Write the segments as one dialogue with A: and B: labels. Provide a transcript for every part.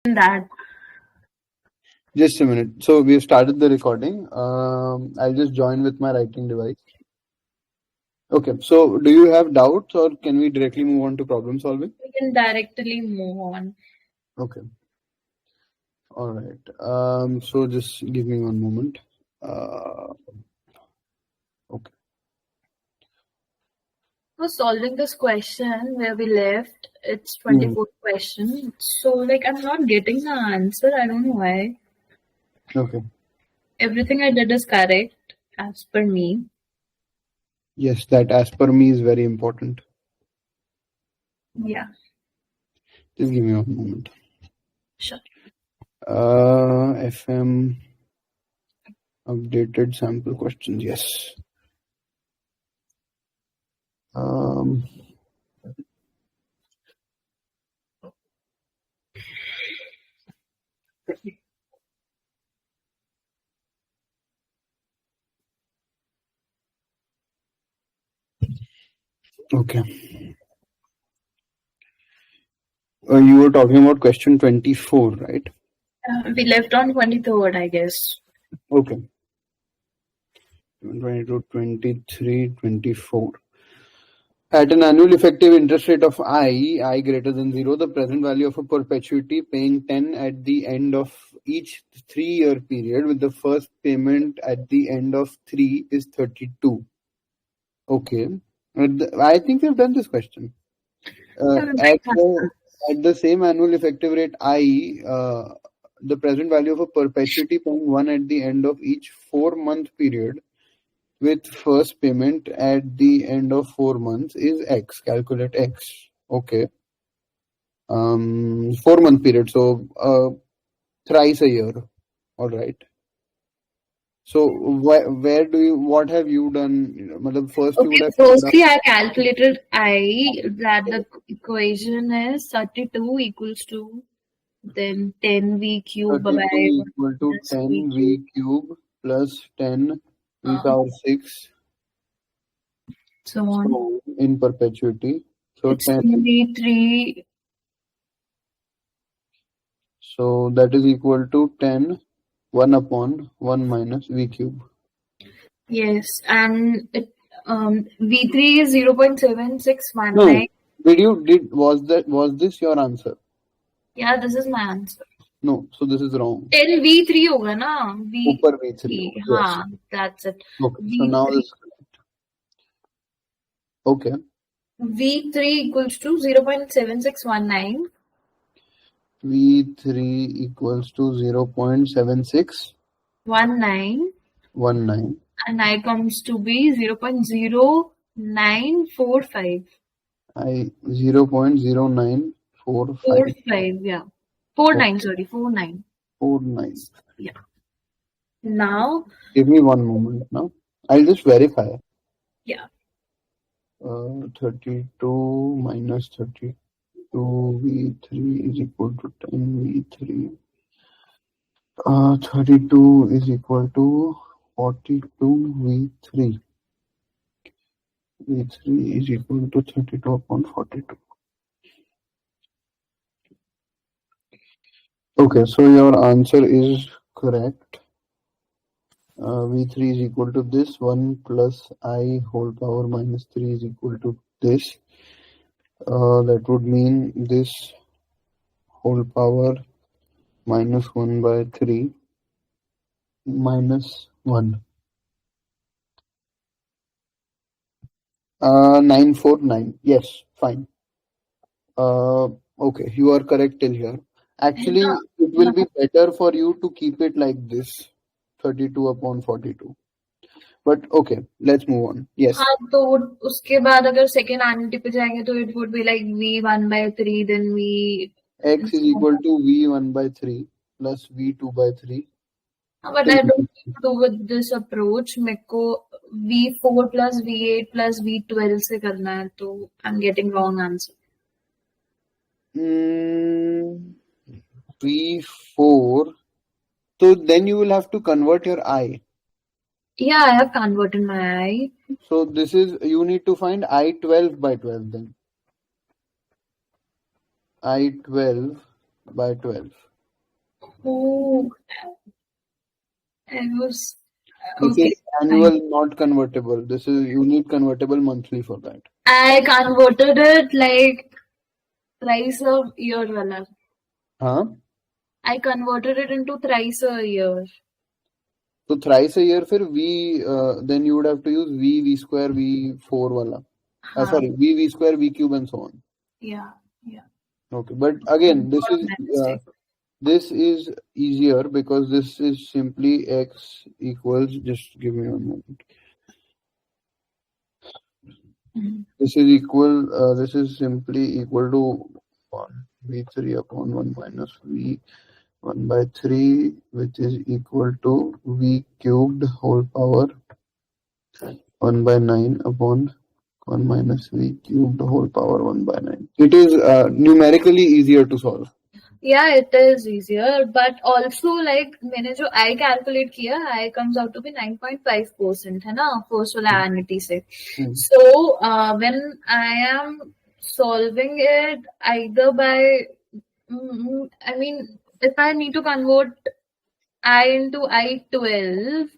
A: that.
B: Just a minute. So we've started the recording. I'll just join with my writing device. Okay. So do you have doubts, or can we directly move on to problem solving?
A: We can directly move on.
B: Okay. All right. So just give me one moment. Okay.
A: For solving this question where we left, it's 24th question. So like I'm not getting the answer. I don't know why.
B: Okay.
A: Everything I did is correct as per me.
B: Yes, that as per me is very important.
A: Yeah.
B: Just give me one moment.
A: Sure.
B: FM updated sample questions. Yes. Okay. You were talking about question 24, right?
A: We left on 23rd, I guess.
B: Okay. 22, 23, 24. At an annual effective interest rate of I greater than 0, the present value of a perpetuity paying 10 at the end of each 3-year period with the first payment at the end of 3 is 32. Okay. I think we've done this question. At the same annual effective rate the present value of a perpetuity paying 1 at the end of each 4-month period with first payment at the end of 4 months is X. Calculate X. Okay. 4-month period. So thrice a year. All right. So what have you done? First you would have.
A: Firstly, I calculated that the equation is 32 equals to then 10v cube
B: 32
A: by
B: equal to 10v cube plus 10 v power 6.
A: So on.
B: So in perpetuity. So
A: it's
B: 10
A: v3.
B: So that is equal to 10 1 upon 1 minus v cube.
A: Yes, and v3 is 0.7619.
B: No, was this your answer?
A: Yeah, this is my answer.
B: No, so this is wrong.
A: 10 v3 होगा ना?
B: Upper v3.
A: हाँ, that's it.
B: Okay, so now this is correct. Okay.
A: v3 equals to 0.7619.
B: v3 equals to 0.7619.
A: 19. And I comes to be 0.0945.
B: 0.0945.
A: 45, yeah. 49, sorry, 49.
B: 49.
A: Yeah. Now.
B: Give me one moment now. I'll just verify.
A: Yeah.
B: 32 minus 32 v3 is equal to 10 v3. 32 is equal to 42 v3. v3 is equal to 32 upon 42. Okay, so your answer is correct. v3 is equal to this 1 plus I whole power minus 3 is equal to this. That would mean this whole power minus 1 by 3 minus 1. 949. Yes, fine. Okay, you are correct till here. Actually, it will be better for you to keep it like this, 32 upon 42. But okay, let's move on. Yes.
A: हाँ, तो उसके बाद अगर second annuity पे जाएंगे तो it would be like v1 by 3 then v.
B: X is equal to v1 by 3 plus v2 by 3.
A: But I don't need to do with this approach. मेरे को v4 plus v8 plus v12 से करना है, तो I'm getting wrong answer.
B: v4. So then you will have to convert your I.
A: Yeah, I have converted my I.
B: So this is, you need to find I12 by 12 then. I12 by 12.
A: Oh, I was
B: This
A: okay.
B: is annual, not convertible. This is you need convertible monthly for that.
A: I converted it like thrice a year, wala.
B: Huh?
A: I converted it into thrice a year.
B: So thrice a year, फिर then you would have to use v square, v4 wala.
A: हाँ,
B: Sorry, v square, v cube, and so on.
A: yeah, yeah.
B: Okay, but again,
A: Not my mistake.
B: this is easier because this is simply x equals. Just give me one moment.
A: Mhm.
B: This is equal. This is simply equal to 1 v3 upon 1 minus v 1 by 3, which is equal to v cubed whole power 1 by 9 upon 1 minus v cubed whole power 1 by 9. It is numerically easier to solve.
A: Yeah, it is easier, but also like मैंने जो I calculate किया, I comes out to be 9.5% है ना first वाला annuity से. So when I am solving it either by I mean if I need to convert I into I12,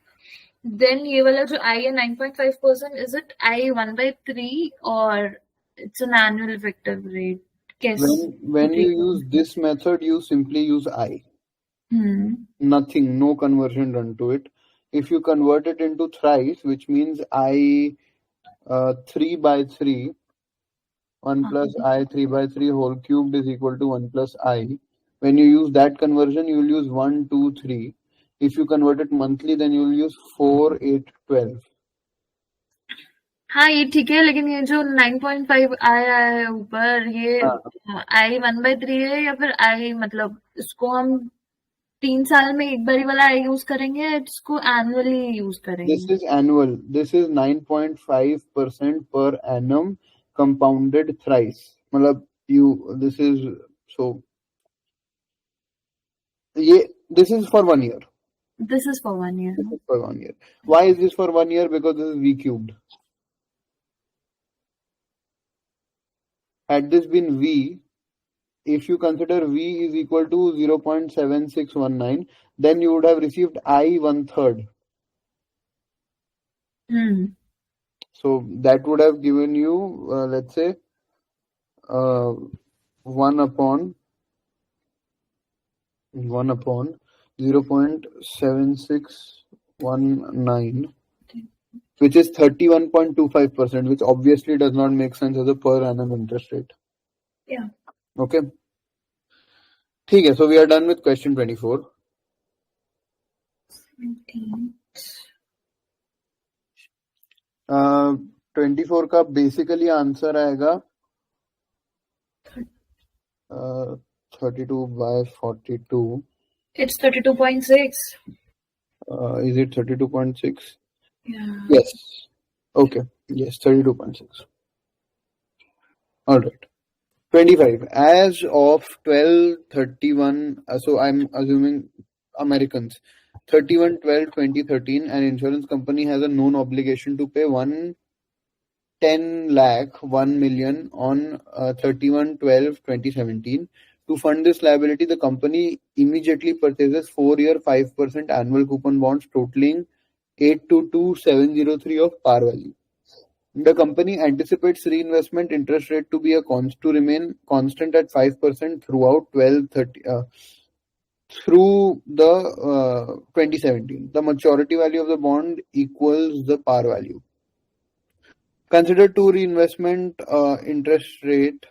A: then ये वाला जो I है 9.5%, is it I 1 by 3 or it's an annual effective rate? Guess.
B: When you use this method, you simply use I. Nothing, no conversion done to it. If you convert it into thrice, which means I 3 by 3, 1 plus I 3 by 3 whole cubed is equal to 1 plus I. When you use that conversion, you will use 1, 2, 3. If you convert it monthly, then you will use 4, 8, 12.
A: हाँ ये ठीक है, लेकिन ये जो 9.5 आया है ऊपर, ये आई 1/3 है या फिर आई मतलब इसको हम 3 साल में एक बारी वाला आई यूज करेंगे या इसको एनुअली यूज
B: This
A: करेंगे?
B: is annual. This is 9.5% per annum compounded thrice. मतलब this is so. This is for 1 year.
A: This is for 1 year.
B: This is for 1 year. Why is this for 1 year? Because this is v cubed. Had this been v, if you consider v is equal to 0.7619, then you would have received I 1/3. So that would have given you, let's say, 1 upon 0.7619, which is 31.25%, which obviously does not make sense as a per annum interest rate.
A: Yeah.
B: Okay. ठीक है, so we are done with question 24. 24 का basically answer आएगा 32 by 42.
A: It's 32.6.
B: Is it 32.6?
A: Yeah.
B: Yes. Okay. Yes, 32.6. All right. 25. As of 12/31, so I'm assuming Americans, 31/12/2013, an insurance company has a known obligation to pay 1 million on 31/12/2017. To fund this liability, the company immediately purchases 4-year 5% annual coupon bonds totaling 822,703 of par value. The company anticipates reinvestment interest rate to remain constant at 5% throughout through the 2017. The maturity value of the bond equals the par value. Consider two reinvestment interest rate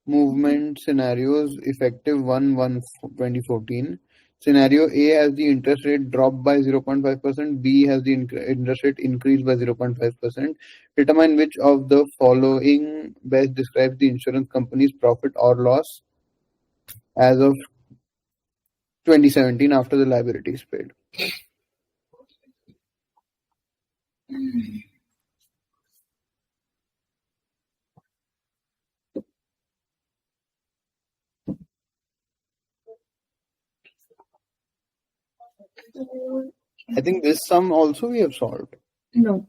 B: movement scenarios effective 1/1/2014. Scenario A has the interest rate drop by 0.5%, B has the interest rate increase by 0.5%. Determine which of the following best describes the insurance company's profit or loss as of 2017 after the liability is paid. I think this sum also we have solved.
A: No.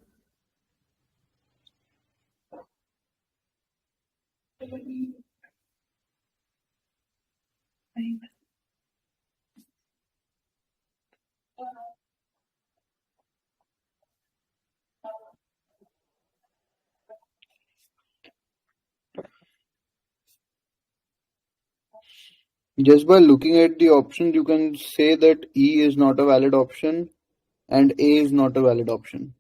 B: Just by looking at the options, you can say that E is not a valid option and A is not a valid option.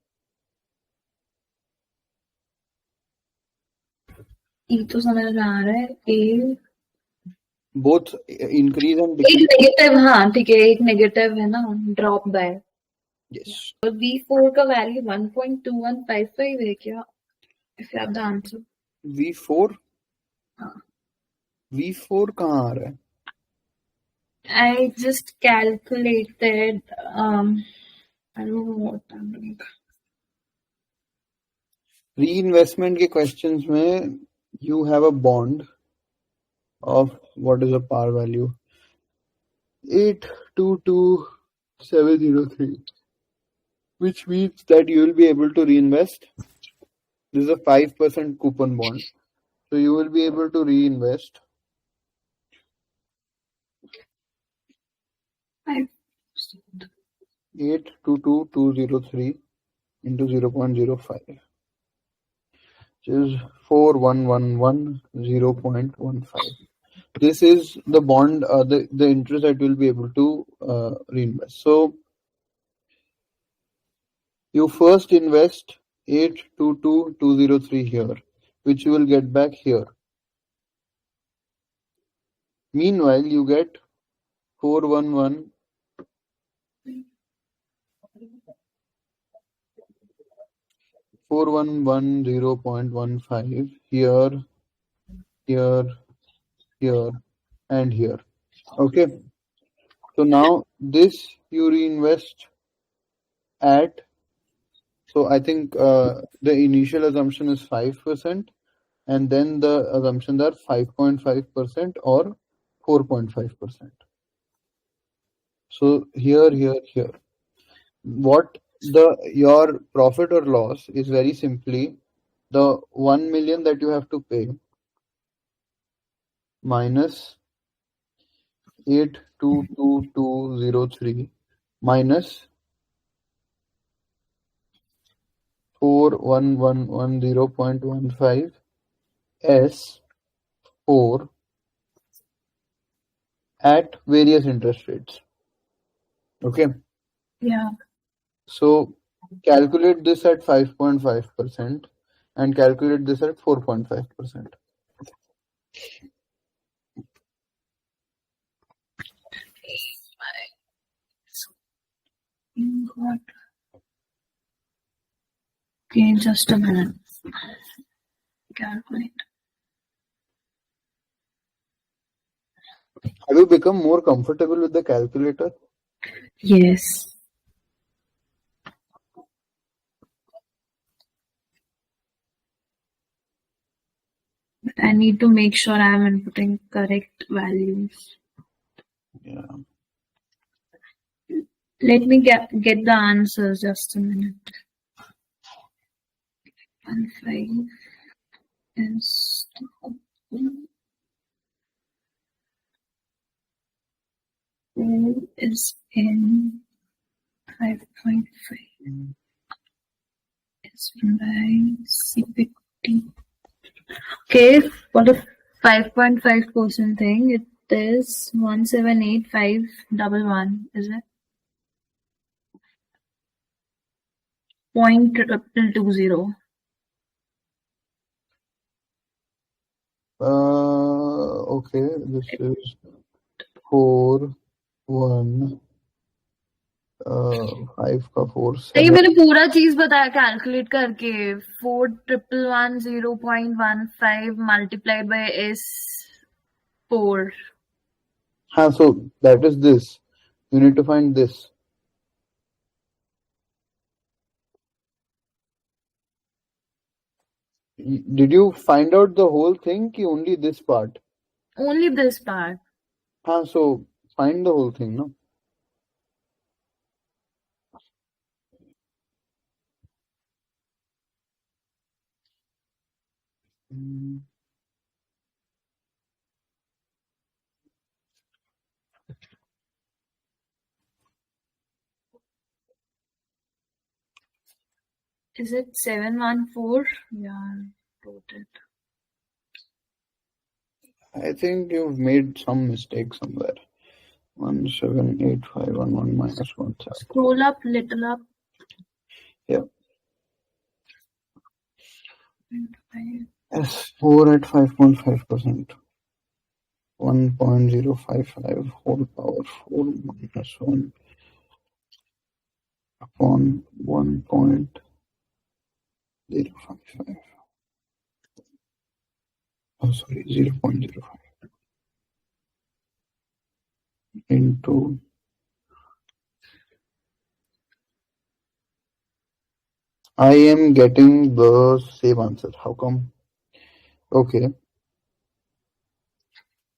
A: E तो समझ में आ रहा है. A
B: Both increase and
A: एक
B: decrease.
A: Negative, हाँ ठीक है, एक नेगेटिव है ना, ड्रॉप बाय.
B: Yes.
A: और V4 का वैल्यू 1.2155 है क्या? If you have the answer.
B: V4
A: हाँ.
B: V4 कहाँ आ रहा है?
A: I just calculated. I don't know what I'm doing.
B: Reinvestment के questions में you have a bond of what is the par value? 822703, which means that you will be able to reinvest. This is a 5% coupon bond, so you will be able to reinvest 822203 into 0.05, which is 4111 This is the bond, the interest that you will be able to reinvest. So you first invest 822203 here, which you will get back here. Meanwhile, you get 411 4110.15 here, here, and here. Okay. So now this you reinvest at. So I think the initial assumption is 5%, and then the assumptions are 5.5% or 4.5%. So here. What your profit or loss is very simply the 1 million that you have to pay minus 822203 minus 4111.15 S4 at various interest rates. Okay.
A: Yeah.
B: So calculate this at 5.5% and calculate this at 4.5%.
A: What? Okay, just a minute. Calculate.
B: Have you become more comfortable with the calculator?
A: Yes. But I need to make sure I am inputting correct values.
B: Yeah.
A: Let me get the answers, just a minute. 15 is 2 is in 5.5 is by CPT. Okay, for the 5.5% thing, it is 178,511, is it? 0.220.
B: Okay, this is 4 1 5 का 4
A: नहीं,
B: 7.
A: मैंने पूरा चीज बताया calculate करके. 4,111.0.15 multiplied by S4.
B: हाँ, so that is this. You need to find this. Did you find out the whole thing ki only this part?
A: Only this part.
B: हाँ, so find the whole thing, no?
A: Is it 714? Yeah, wrote it.
B: I think you've made some mistake somewhere. 178,511 minus 1,7.
A: Scroll up, little up.
B: Yeah. S4 at 5.5%. 1.055 whole power 4 minus 1 upon 1.055. Oh, sorry, 0.05 into. I am getting the same answer. How come? Okay.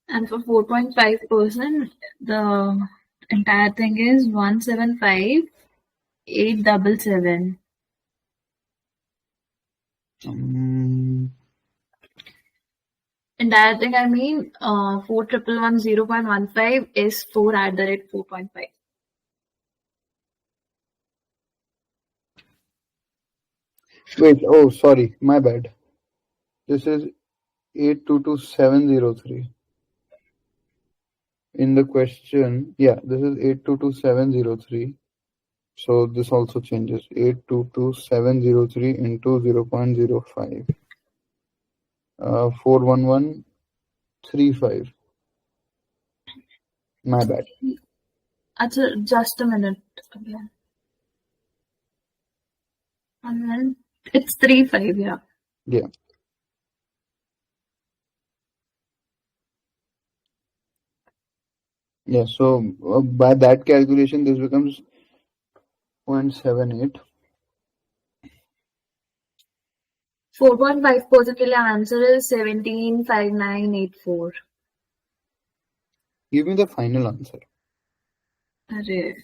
A: And for 4.5%, the entire thing is 175,877. Entire thing, I mean, 4,111 is 4 at the rate 4.5.
B: Wait, oh, sorry, my bad. This is 822,703. In the question, yeah, this is 822,703. So this also changes. 822,703 into 0.05. 41135. My bad.
A: Just a minute again. And then it's 3.5, yeah.
B: Yeah. Yeah, so by that calculation, this becomes 0.78.
A: 4.5% के लिए answer is 175984.
B: Give me the final answer.
A: अरे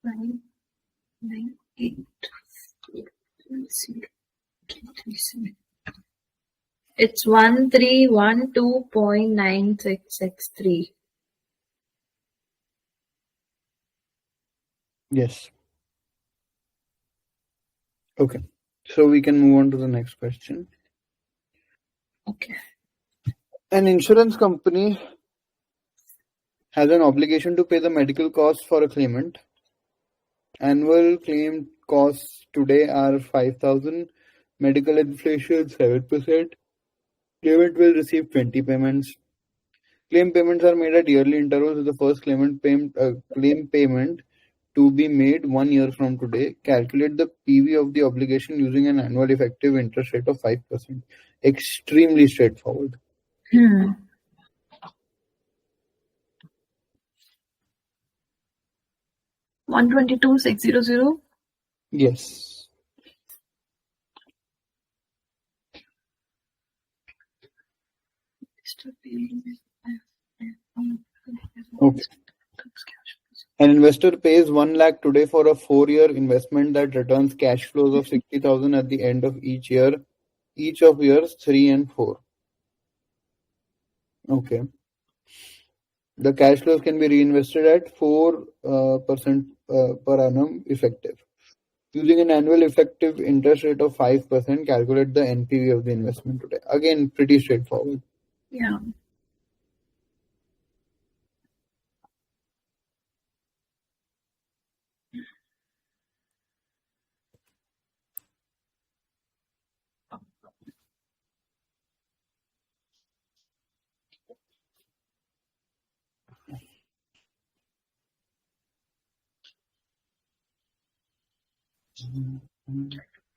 A: Nine, 9, 8. Let's see. 37. It's 1312.9663.
B: Yes. Okay. So we can move on to the next question.
A: Okay.
B: An insurance company has an obligation to pay the medical costs for a claimant. Annual claim costs today are 5,000. Medical inflation 7%. Claimant will receive 20 payments. Claim payments are made at yearly intervals with the first claim payment to be made 1 year from today. Calculate the PV of the obligation using an annual effective interest rate of 5%. Extremely straightforward.
A: 122,600.
B: Yes. Okay. An investor pays 1 lakh today for a 4-year investment that returns cash flows of 60,000 at the end of each year, each of years 3 and 4. Okay. The cash flows can be reinvested at 4% per annum effective. Using an annual effective interest rate of 5%, calculate the NPV of the investment today. Again, pretty straightforward.
A: Yeah.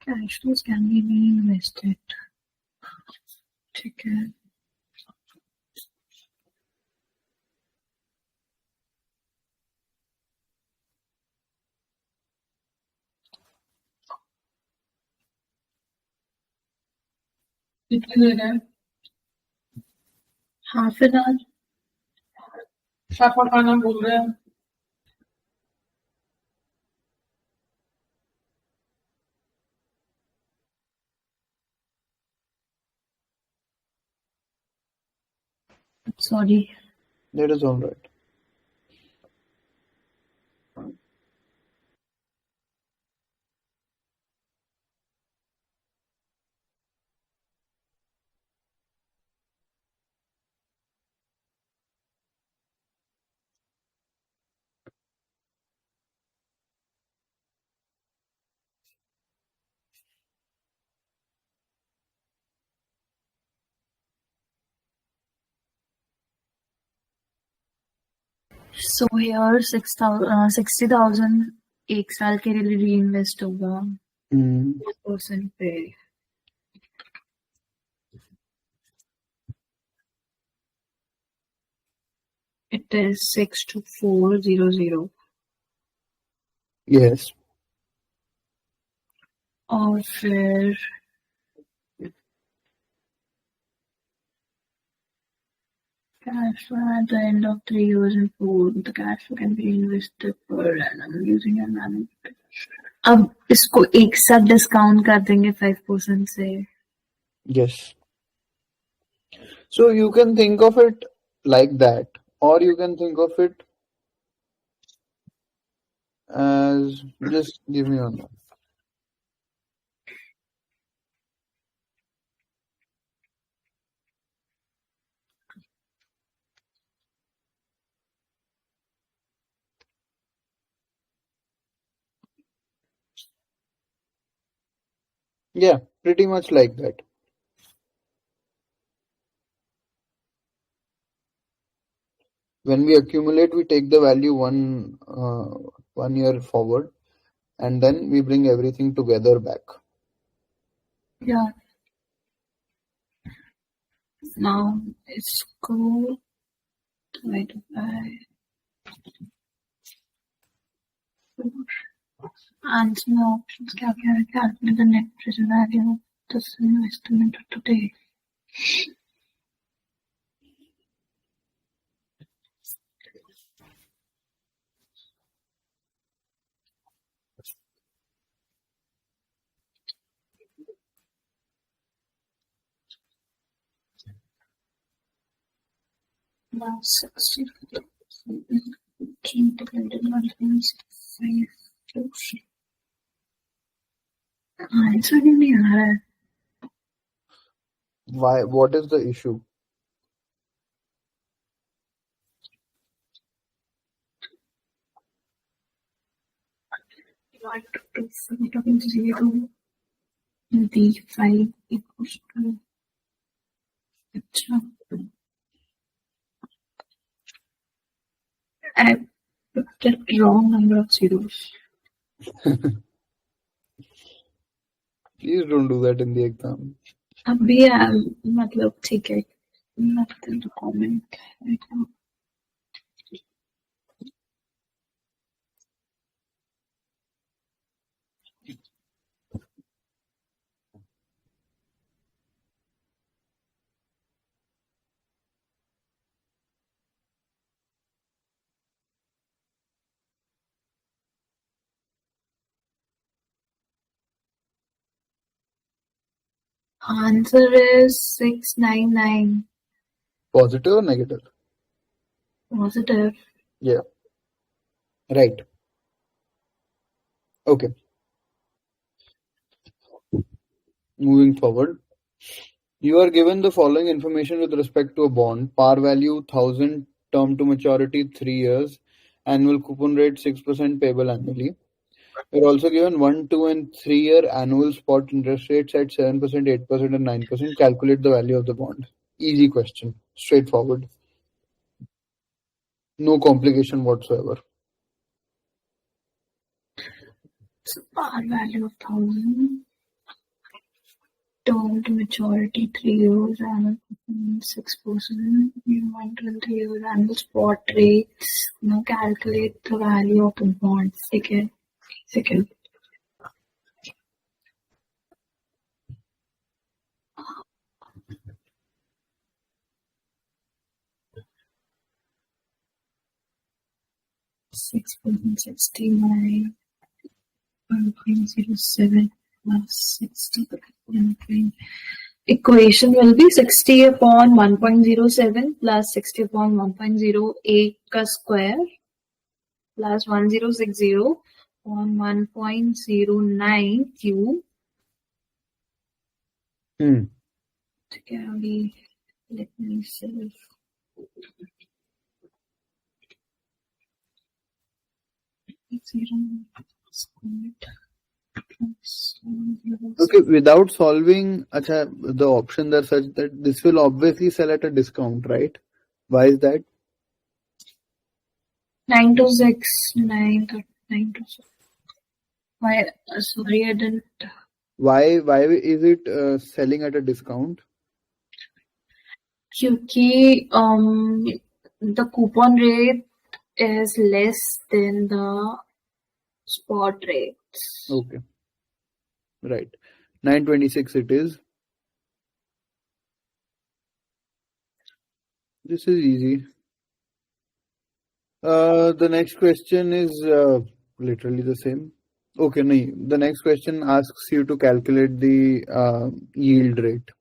A: Cash flows can be reinvested. ठीक है. half an hour. Sorry.
B: That is all right.
A: So here 60,000 एक साल के लिए reinvest होगा 4% पे. It is 62400.
B: Yes.
A: और फिर cash flow at the end of 3 years and 4, the cash flow can be invested per annum using a management. अब इसको एक साथ डिस्काउंट कर देंगे 5% से.
B: Yes. So you can think of it like that, or you can think of it as, just give me one moment. Yeah, pretty much like that. When we accumulate, we take the value one year forward, and then we bring everything together back.
A: Yeah. Now it's go divided by 4. Answer में options क्या क्या है? Calculate the net present value of this investment today. Now 60 integrated multiplies 5. Answer ही नहीं आ रहा है.
B: Why? What is the issue?
A: What to 0 d5 equals to. अच्छा. I picked the wrong number of zeros.
B: Please don't do that in the exam.
A: अभी मतलब ठीक है. Nothing to comment right now. Answer is 699.
B: Positive or negative?
A: Positive.
B: Yeah. Right. Okay. Moving forward. You are given the following information with respect to a bond: par value 1000, term to maturity 3 years, annual coupon rate 6% payable annually. You're also given 1, 2, and 3 year annual spot interest rates at 7%, 8%, and 9%. Calculate the value of the bond. Easy question. Straightforward. No complication whatsoever.
A: So par value of 1000. Term to maturity 3 years, annual 6%. 1 to 3 years annual spot rates. Now calculate the value of the bond. Second. 6.69 1.07 plus 60. Equation will be 60 upon 1.07 plus 60 upon 1.08 ka square plus 1060 on 1.09 cube. Let me see.
B: Okay, without solving, the options are such that this will obviously sell at a discount, right? Why is that?
A: 926, 926. Why? Sorry, I didn't.
B: Why is it selling at a discount?
A: क्योंकि the coupon rate is less than the spot rates.
B: Okay. Right. 926 it is. This is easy. The next question is literally the same. Okay, no. The next question asks you to calculate the yield rate.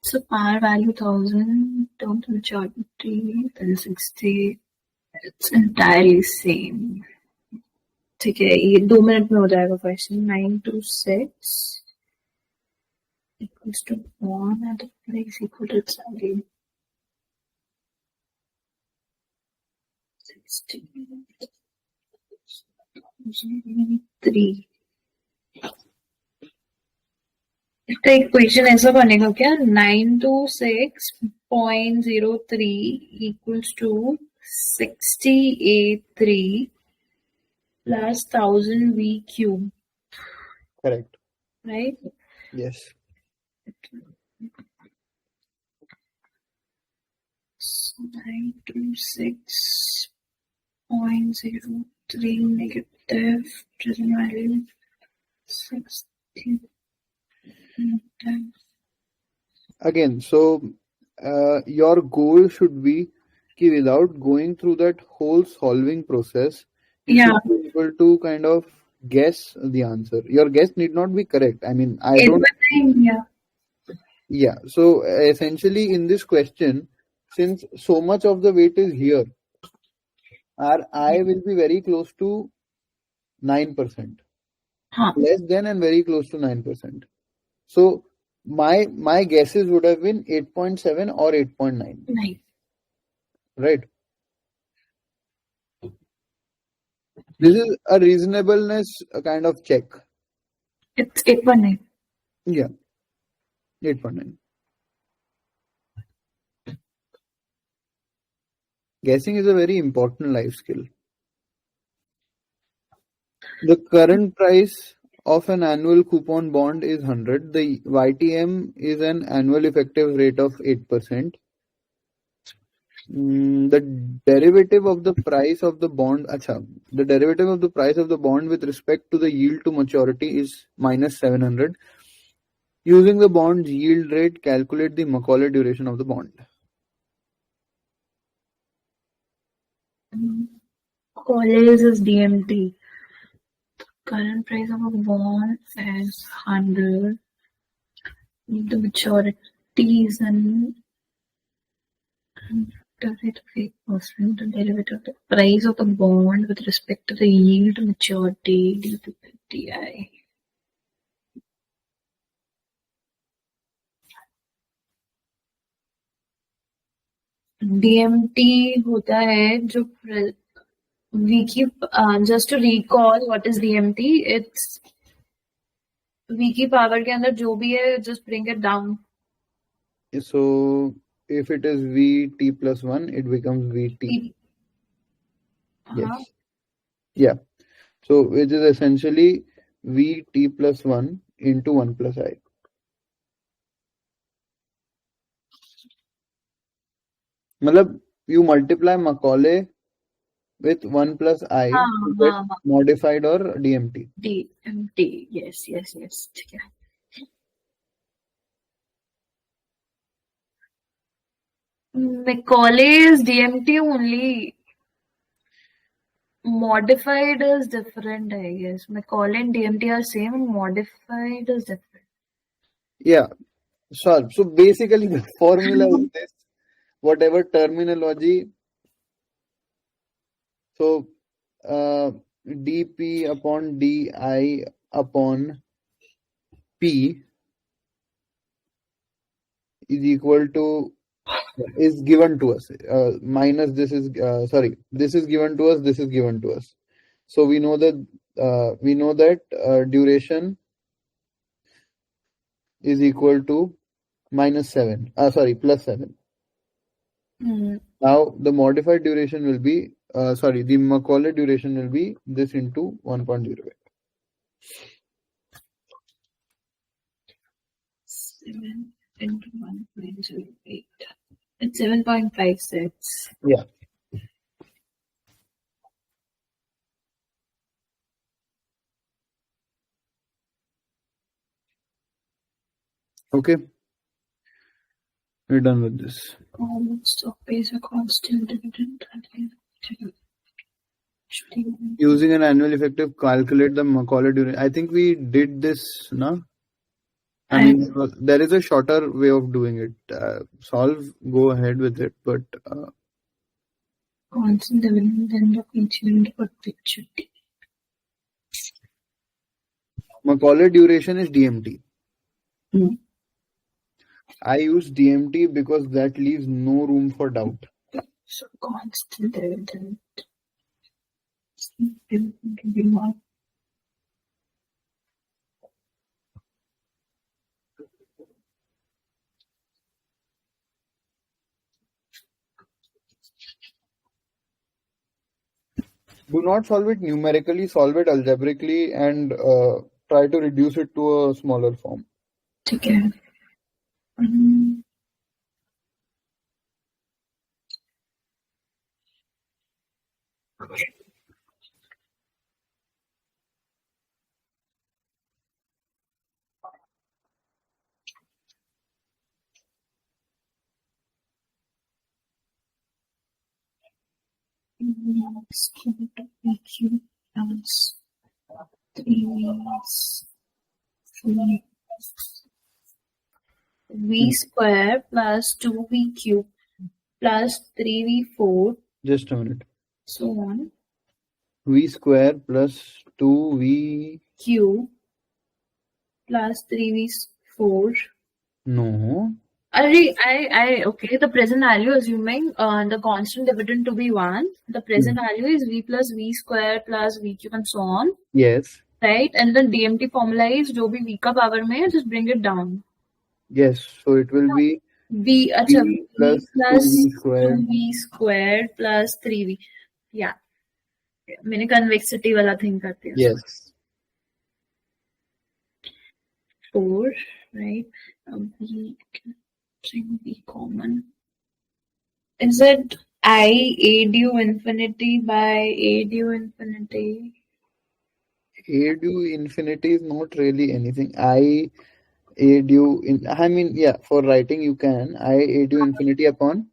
A: So par value 1000, term to maturity 1060. It's entirely same. ठीक है, ये 2 minute में हो जाएगा question. 926 equals to 1 and the price equal to its value. 3. इसका equation ऐसा बनेगा क्या? 926.03 equals to 60A3 plus 1000 V cube.
B: Correct.
A: Right?
B: Yes.
A: So 926.03 negative present value 60.
B: Again, so your goal should be कि without going through that whole solving process, you should be able to kind of guess the answer. Your guess need not be correct. I mean, I don't. Yeah. So essentially, in this question, since so much of the weight is here, our I will be very close to 9%, less than and very close to 9%. So my guesses would have been 8.7 or 8.9. Right. This is a reasonableness kind of check.
A: It's 8.9.
B: Yeah. 8.9. Guessing is a very important life skill. The current price of an annual coupon bond is 100. The YTM is an annual effective rate of 8%. The derivative of the price of the bond, the derivative of the price of the bond with respect to the yield to maturity is minus 700. Using the bond's yield rate, calculate the Macaulay duration of the bond.
A: Macaulay is DMT. Current price of a bond is 100. The maturity is an rate of 8%. The derivative of the price of the bond with respect to the yield to maturity due to PTI. DMT होता है जो we keep just to recall what is DMT. It's V की power के अंदर जो भी है just bring it down.
B: So if it is Vt plus 1, it becomes Vt. Yes. Yeah. So it is essentially Vt plus 1 into 1 plus I. Matlab, you multiply Macaulay with 1 plus I to get modified or DMT.
A: DMT, yes. ठीक है. Macaulay is DMT only. Modified is different, I guess. Macaulay and DMT are same, and modified is different.
B: Yeah. So basically the formula is this. Whatever terminology. So dp upon di upon p is equal to is given to us minus this is sorry, this is given to us, this is given to us. So we know that duration is equal to plus 7. Now the modified duration will be the Macaulay duration will be this into 1.08.
A: 7 into 1.08. It's 7.56.
B: Yeah. Okay. We're done with this.
A: Common stock pays a constant dividend.
B: Using an annual effective, calculate the Macaulay duration. I think we did this, no? I mean, there is a shorter way of doing it. Solve, go ahead with it, but
A: constant dividend then the incident perpetuity.
B: Macaulay duration is DMT. I use DMT because that leaves no room for doubt.
A: So constant dividend.
B: Do not solve it numerically, solve it algebraically, and try to reduce it to a smaller form.
A: Okay. PQ plus 3 V square plus 2V cube plus 3V4.
B: Just a minute.
A: So on.
B: V square plus 2V
A: cube plus 3V4.
B: No.
A: Okay, the present value assuming the constant dividend to be 1. The present value is V plus V square plus V cube and so on.
B: Yes.
A: Right? And the DMT formula is jo bhi V ka power mein hai, just bring it down.
B: Yes. So it will be
A: V plus 2V square plus 3V. Yeah. मैंने convexity वाला thing कर दिया.
B: Yes.
A: 4, right? Be common. Is it I a due infinity by a due infinity?
B: A due infinity is not really anything. I mean, yeah, for writing you can. I a due infinity upon?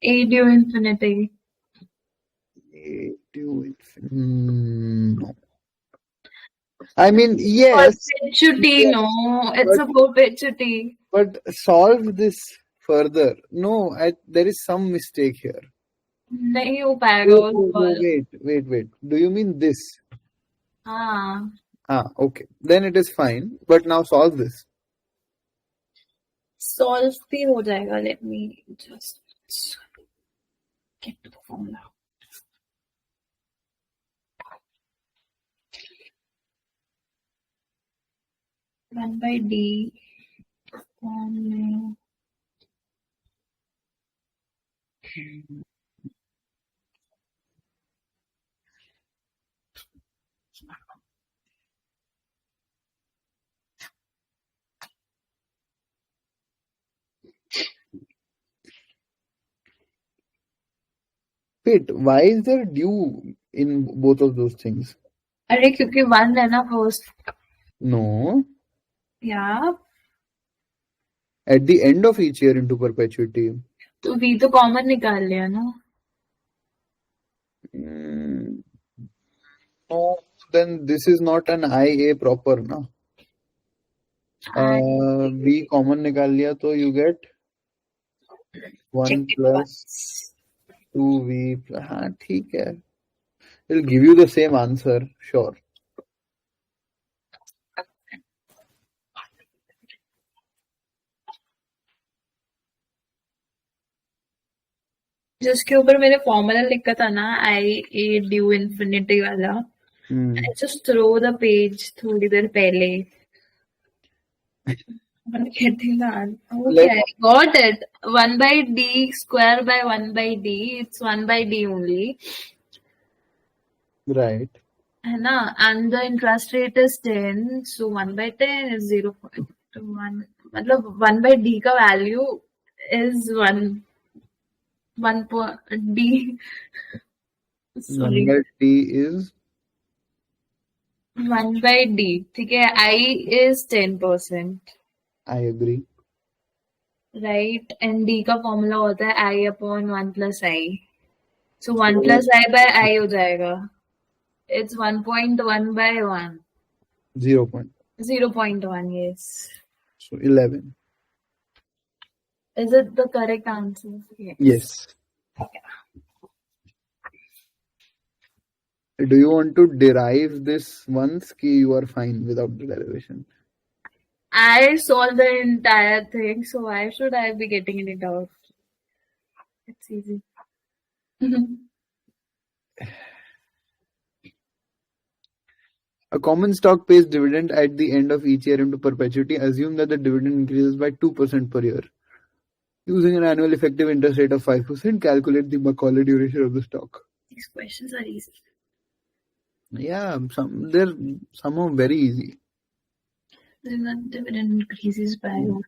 A: A due infinity.
B: A due infinity. No. I mean, yes.
A: Perpetuity, yes. No. It's a perpetuity.
B: But solve this further. No, there is some mistake here.
A: नहीं हो पाएगा.
B: Wait. Do you mean this? Okay. Then it is fine. But now solve this.
A: Solve भी हो जाएगा. Let me just get to the formula. One by D.
B: Wait, why is there due in both of those things?
A: अरे क्योंकि 1 है ना first.
B: No.
A: Yeah.
B: At the end of each year into perpetuity.
A: तो v तो common निकाल लिया ना.
B: No, then this is not an IA proper ना. v कॉमन निकाल लिया तो you get 1 plus 2v. हाँ ठीक है. It'll give you the same answer, sure.
A: जिसके ऊपर मैंने फॉर्मूला लिखा था ना, आई ए ड्यू इन्फिनिटी वाला, I just throw the page थोड़ी देर पहले. Okay, I got it. 1 by d square by 1 by d. It's 1 by d only.
B: Right.
A: है ना? And the interest rate is 10. So 1 by 10 is 0.1. मतलब 1 by d का value is 1. 1 d. Sorry.
B: 1 by d is
A: 1 by d. ठीक है. I is 10%.
B: I agree.
A: Right. And d का formula होता है I upon 1 plus I. So 1 plus I by I हो जाएगा. It's 1.1 by 1. 0.1, yes.
B: So 11.
A: Is it the correct answer?
B: Yes.
A: Okay.
B: Do you want to derive this once ki you are fine without the derivation?
A: I solved the entire thing, so why should I be getting it out? It's easy.
B: A common stock pays dividend at the end of each year into perpetuity. Assume that the dividend increases by 2% per year. Using an annual effective interest rate of 5%, calculate the Macaulay duration of the stock.
A: These questions are easy.
B: Yeah, they're somehow very easy.
A: The dividend increases by 1.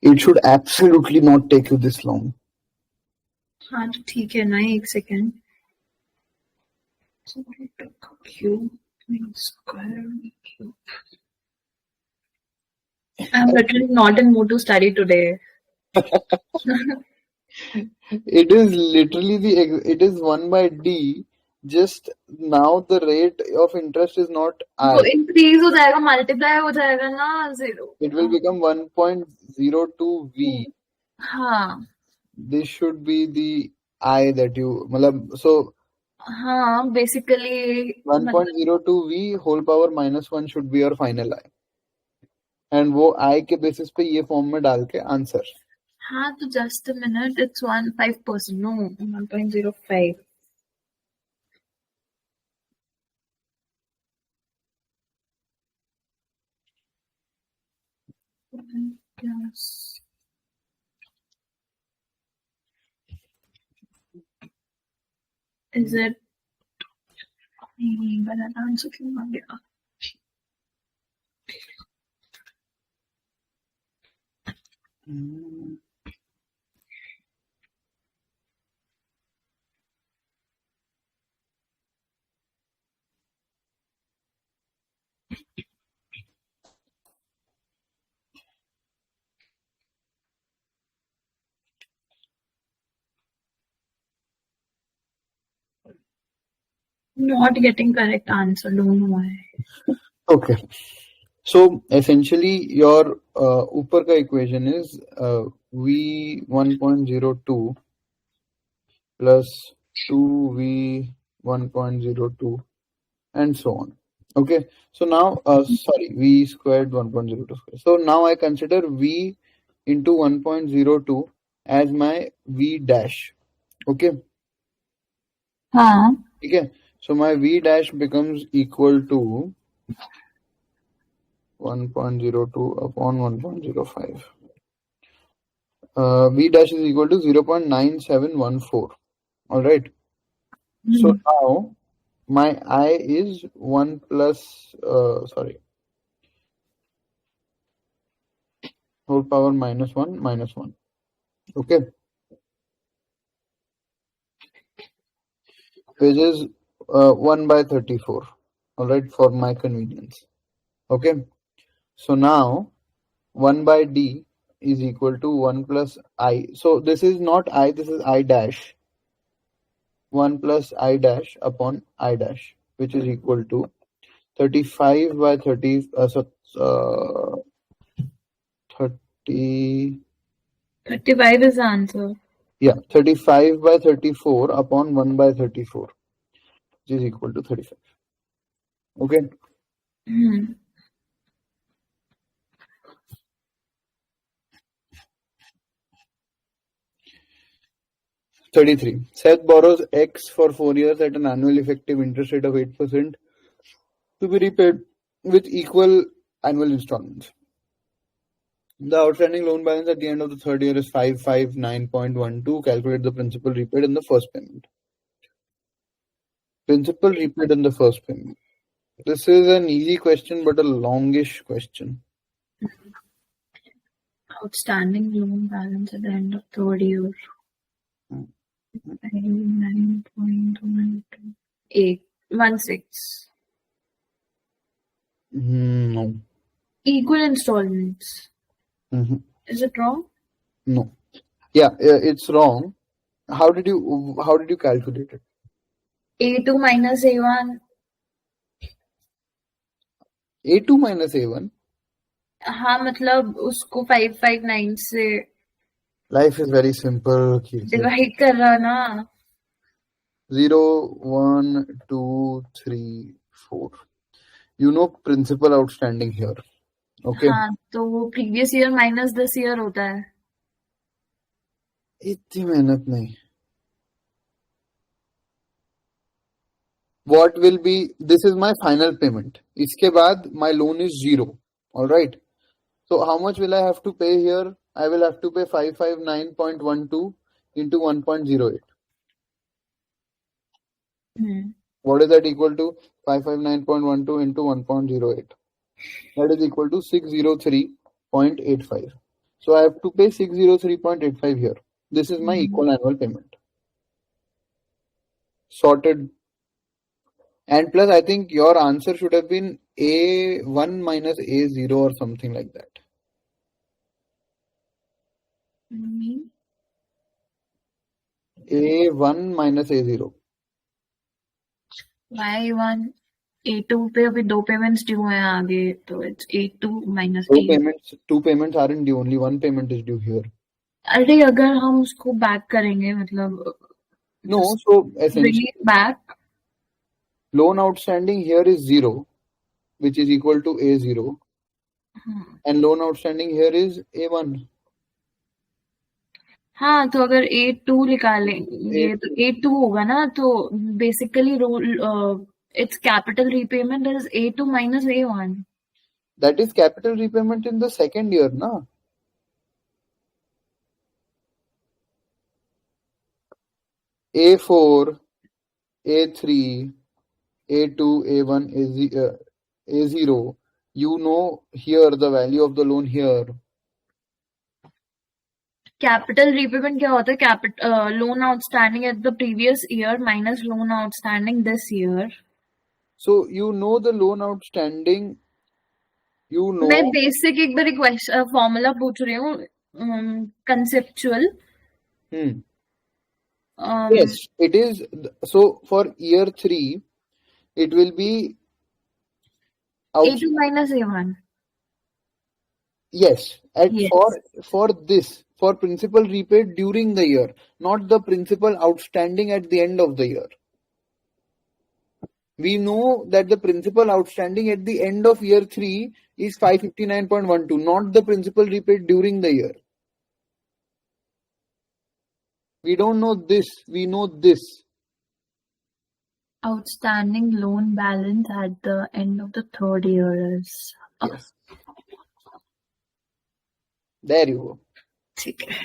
B: It should absolutely not take you this long.
A: हाँ तो ठीक है ना, एक second. I'm literally not in mood to study today.
B: It is literally it is 1 by d. Just now the rate of interest is not I.
A: वो increase हो जाएगा, multiply हो जाएगा ना 0.
B: It will become 1.02 v.
A: हाँ.
B: This should be the I that you so.
A: हाँ, basically
B: 1.02 v whole power minus 1 should be your final I. And वो I के basis पे ये form में डाल के answer.
A: हाँ तो just a minute, it's 5%. No, 1.05. Plus. Is it? नहीं, गलत आंसर क्यों आ गया? Not getting correct answer. Don't know why.
B: Okay. So essentially your ऊपर का equation is v 1.02 plus 2v 1.02 and so on. Okay. So now v squared 1.02 squared. So now I consider v into 1.02 as my v dash. Okay.
A: हाँ.
B: Okay. So my v dash becomes equal to 1.02 upon 1.05. V dash is equal to 0.9714. Alright. So now my I is 1 plus, whole power minus 1 minus 1. Okay. Which is 1 by 34. Alright, for my convenience. Okay. So now 1 by d is equal to 1 plus I. So this is not I, this is I dash. 1 plus I dash upon I dash, which is equal to 35 by 30, 30.
A: 35 is the answer.
B: Yeah, 35 by 34 upon 1 by 34, which is equal to 35. Okay. 33. Seth borrows X for 4 years at an annual effective interest rate of 8% to be repaid with equal annual installments. The outstanding loan balance at the end of the third year is 559.12. Calculate the principal repaid in the first payment. Principal repaid in the first payment. This is an easy question but a longish question.
A: Outstanding loan balance at the end of third year. 9.816.
B: No.
A: Equal installments.
B: Mm-hmm.
A: Is it wrong?
B: No. Yeah, it's wrong. How did you calculate it?
A: A2 minus A1.
B: A2 minus A1.
A: हाँ मतलब उसको 559 से
B: Life is very simple.
A: Divide कर रहा ना.
B: 0, 1, 2, 3, 4. You know principal outstanding here. Okay.
A: हाँ तो वो previous year minus this year होता है.
B: इतनी मेहनत नहीं. What will be, this is my final payment. इसके बाद my loan is 0. Alright. So how much will I have to pay here? I will have to pay 559.12 into 1.08. What is that equal to? 559.12 into 1.08. That is equal to 603.85. So I have to pay 603.85 here. This is my equal annual payment. Sorted. And plus, I think your answer should have been A1 minus A0 or something like that. A1 minus A0.
A: Y1 A2 पे अभी 2 payments due हैं आगे, तो it's A2 minus A.
B: Two payments aren't due, only one payment is due here.
A: अरे अगर हम उसको back करेंगे मतलब.
B: No, so essentially
A: back.
B: Loan outstanding here is 0, which is equal to A0. And loan outstanding here is A1.
A: हाँ तो अगर A2 निकालेंगे तो A2 होगा ना, तो basically its capital repayment is A2 minus A1.
B: That is capital repayment in the second year, na? A4, A3, A2, A1, A0. You know here the value of the loan here.
A: Capital repayment क्या होता है? Loan outstanding at the previous year minus loan outstanding this year.
B: So you know the loan outstanding. You know.
A: मैं basic एक बार question formula पूछ रही हूँ. Conceptual.
B: Yes, it is. So for year 3, it will be
A: A2 minus A1.
B: Yes,
A: Yes.
B: For principal repaid during the year, not the principal outstanding at the end of the year. We know that the principal outstanding at the end of year 3 is 559.12, not the principal repaid during the year. We don't know this, we know this.
A: Outstanding loan balance at the end of the third year is.
B: Yes. There you go.
A: Okay.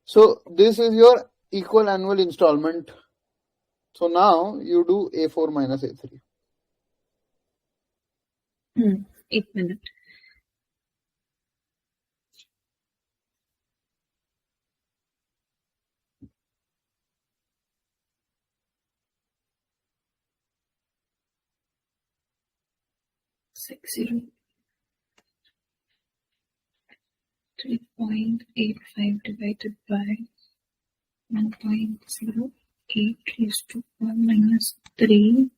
B: So this is your equal annual installment. So now you do A4 minus A3.
A: 8 minutes. 3.85 divided by 1.08 raised to 1 minus 3.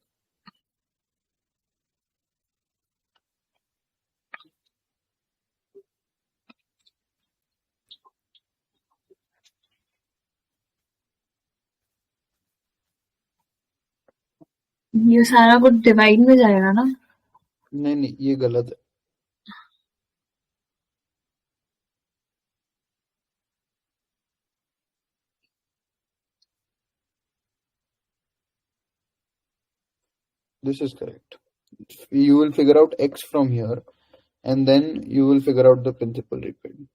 A: ये सारा कुछ divide में जाएगा ना?
B: नहीं ये गलत है. This is correct. You will figure out x from here and then you will figure out the principal repaid.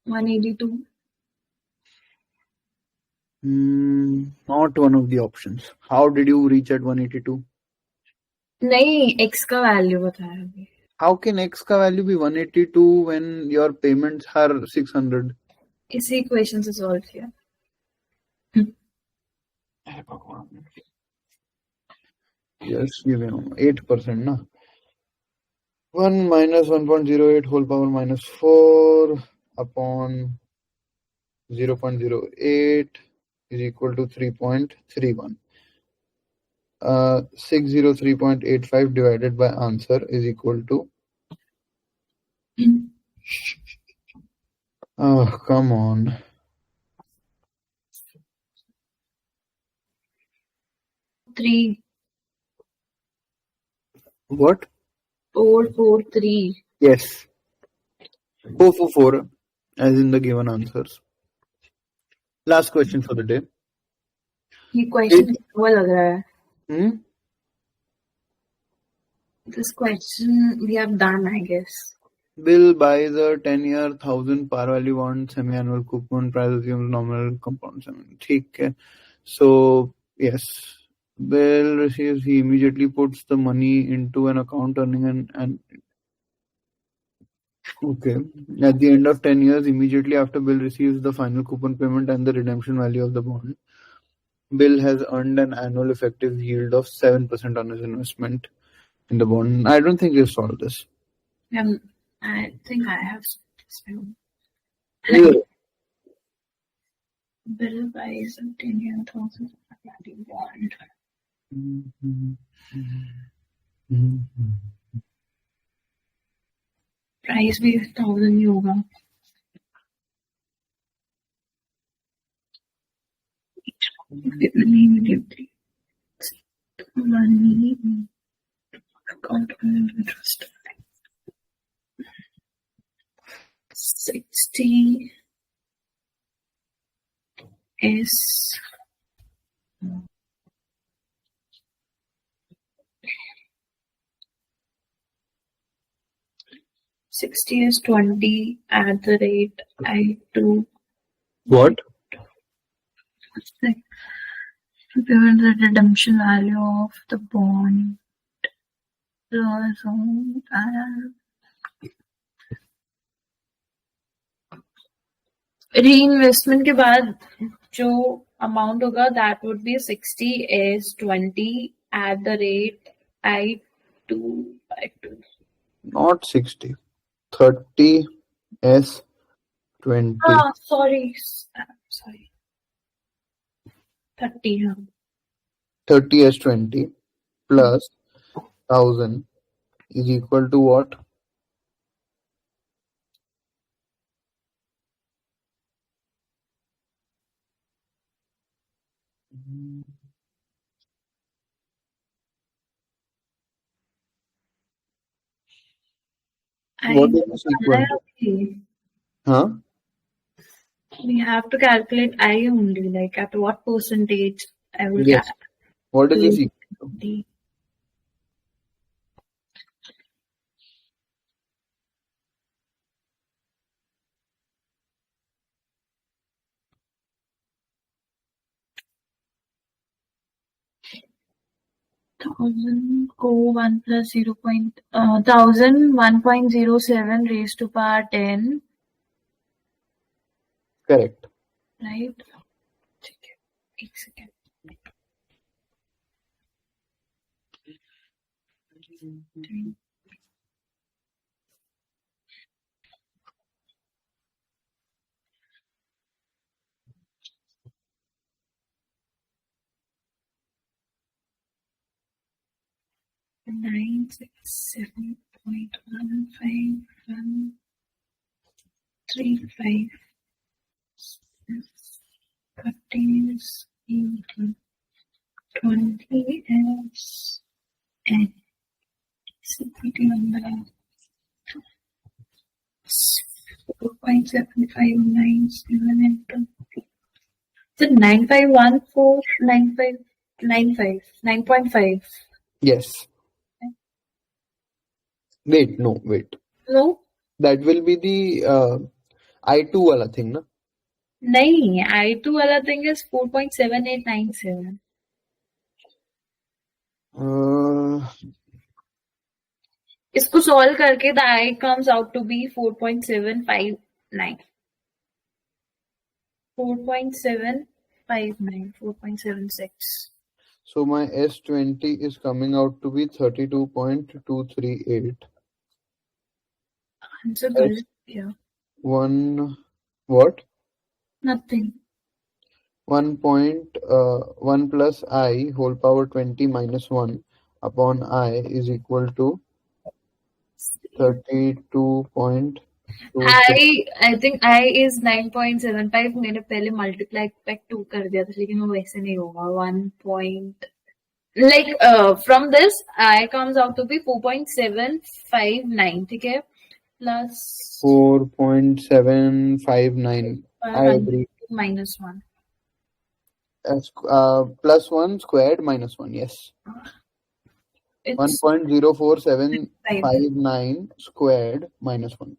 A: $182.
B: Not one of the options. How did you reach at 182?
A: नहीं, x का value बताया अभी.
B: How can x का value be 182 when your payments are 600?
A: इसी equation से solve किया.
B: Yes, give me 8% na. 1 minus 1.08 whole power minus 4 upon 0.08 is equal to 3.31. 603.85 divided by answer is equal to. Oh, come on.
A: Three.
B: What?
A: 443.
B: Yes. 444 as in the given answers. Last question for the day.
A: ये question हुआ लग रहा है. This question we have done, I guess.
B: Bill buys a 10-year 1,000 par value bond, semi-annual coupon, price assumes nominal compound. ठीक है. So yes, Bill receives. He immediately puts the money into an account earning an okay. At the end of 10 years, immediately after Bill receives the final coupon payment and the redemption value of the bond, Bill has earned an annual effective yield of 7% on his investment in the bond. I don't think you solved this.
A: I think I have solved this.
B: Yeah.
A: Bill buys a 10-year 1,000 bond. Price भी 1,000 ही होगा. Immediately. Money account interest. 60 is 20 at the rate I2.
B: What?
A: Given the redemption value of the bond. Reinvestment के बाद जो amount होगा that would be 60 is 20 at the rate I2 by 2.
B: Not 60. 30 S 20.
A: Sorry. 30.
B: 30 S 20 plus 1,000 is equal to what? What is this equal to? Huh?
A: We have to calculate I only, like at what percentage I will
B: Yes. What is this equal
A: to? 1000 को 1 plus 1.07 raised to power 10.
B: Correct.
A: Right? एक second. Nine six 7.15135 contains 20 S and CPT number 4.7597 into so 95149595 9.5.
B: Yes. Wait.
A: No.
B: That will be the I2 wala thing, na?
A: नहीं, I2 वाला thing is 4.7897. इसको solve करके the I comes out to be 4.759. 4.759, 4.76.
B: So my S20 is coming out to be 32.238.
A: Answer correct. Yeah.
B: What?
A: Nothing.
B: 1 plus I whole power 20 minus 1 upon I is equal to 32.2.
A: I think I is 9.75. मैंने पहले multiply by 2 कर दिया था लेकिन वो वैसे नहीं होगा 1 point like from this I comes out to be 4.759 ठीक है plus
B: 4.759. I agree.
A: Minus 1.
B: Plus 1 squared minus 1, yes. 1.04759 squared minus 1.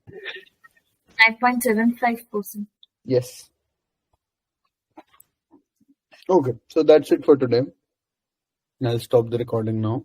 A: 9.75%.
B: Yes. Okay, so that's it for today. I'll stop the recording now.